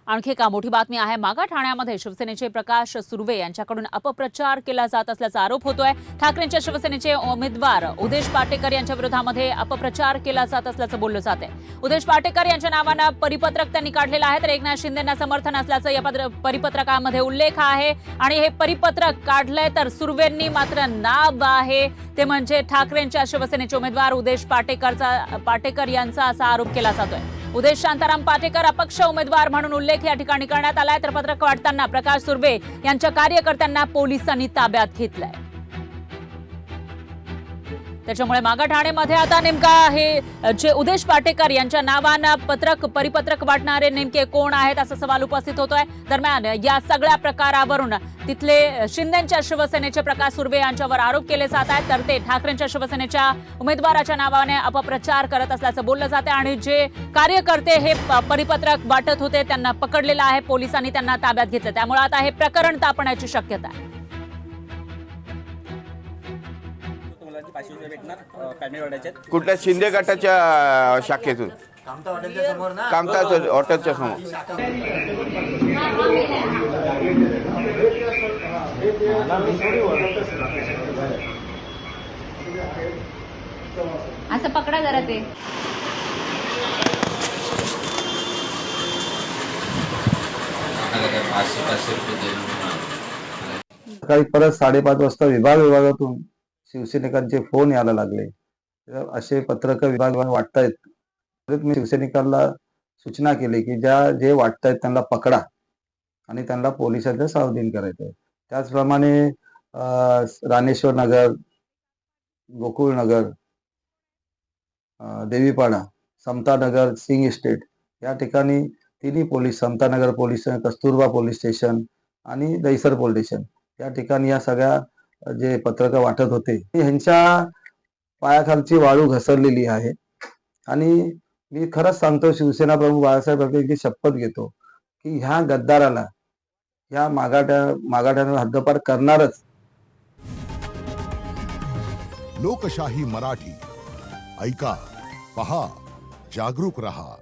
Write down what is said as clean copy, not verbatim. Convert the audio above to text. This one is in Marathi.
आणखी एका मोठी बातमी आहे। मागा ठाण्यामध्ये शिवसेनेचे प्रकाश सुर्वे यांच्याकडून अपप्रचार केला जात असल्याचा आरोप होतोय। ठाकरेंच्या शिवसेनेचे उमेदवार उदेश पाटेकर यांच्या विरोधामध्ये अपप्रचार केला जात असल्याचं बोललं जात आहे। उदेश पाटेकर यांच्या नावानं परिपत्रक त्यांनी काढलेलं आहे, तर एकनाथ शिंदेंना समर्थन असल्याचं या परिपत्रकामध्ये उल्लेख आहे। आणि हे परिपत्रक काढलंय तर सुर्वेंनी मात्र नाव आहे ते म्हणजे ठाकरेंच्या शिवसेनेचे उमेदवार उदेश पाटेकर यांचा असा आरोप केला जातोय। उदेश शांताराम पाटेकर अपक्ष उमेदवार म्हणून उल्लेख या ठिकाणी करण्यात आलाय, तर पत्रक वाटताना प्रकाश सुर्वे यांच्या कार्यकर्त्यांना पोलिसांनी ताब्यात घेतलंय। त्याच्यामुळे मागा ठाणेमध्ये आता नेमका हे जे उदेश पाटेकर यांच्या नावानं परिपत्रक वाटणारे नेमके कोण आहेत असा सवाल उपस्थित होतोय। दरम्यान या सगळ्या प्रकारावरून तिथले शिंदेच्या शिवसेनेचे प्रकाश सुर्वे यांच्यावर आरोप केले जात आहेत, तर ते ठाकरेंच्या शिवसेनेच्या उमेदवाराच्या नावाने अपप्रचार करत असल्याचं बोललं जाते। आणि जे कार्यकर्ते हे परिपत्रक वाटत होते त्यांना पकडलेलं आहे, पोलिसांनी त्यांना ताब्यात घेतलं। त्यामुळे आता हे प्रकरण तापण्याची शक्यता आहे। कुठल्या शिंदे गटाच्या शाखेतून? कामता हॉटेलच्या समोर ना, कामता हॉटेलच्या समोर। असं पकडा जरा ते सकाळी परत 5:30 वाजता विभागातून शिवसैनिकांचे फोन यायला लागले। असे पत्रक विभाग वाटतायत। परत मी शिवसैनिकांना सूचना केली की जे वाटतायत त्यांना पकडा आणि त्यांना पोलिसांच्या सावधीन करायचं। त्याचप्रमाणे राणेश्वर नगर, गोकुळ नगर, देवीपाडा, समता नगर, सिंग इस्टेट या ठिकाणी तिन्ही police, Samata Nagar police station, Kasturba police station आणि दहिसर पोलीस स्टेशन या ठिकाणी या सगळ्या जे पत्रक वाटत होते ह्यांच्या पायाखालची वाळू घसरलेली आहे। आणि मी खरंच सांगतो, शिवसेना प्रमुख बाळासाहेब ठाकरेंची शपथ घेतो की ह्या गद्दाराला, ह्या मागाट्यानं हद्दपार करणारच। लोकशाही मराठी ऐका, पहा, जागरूक रहा।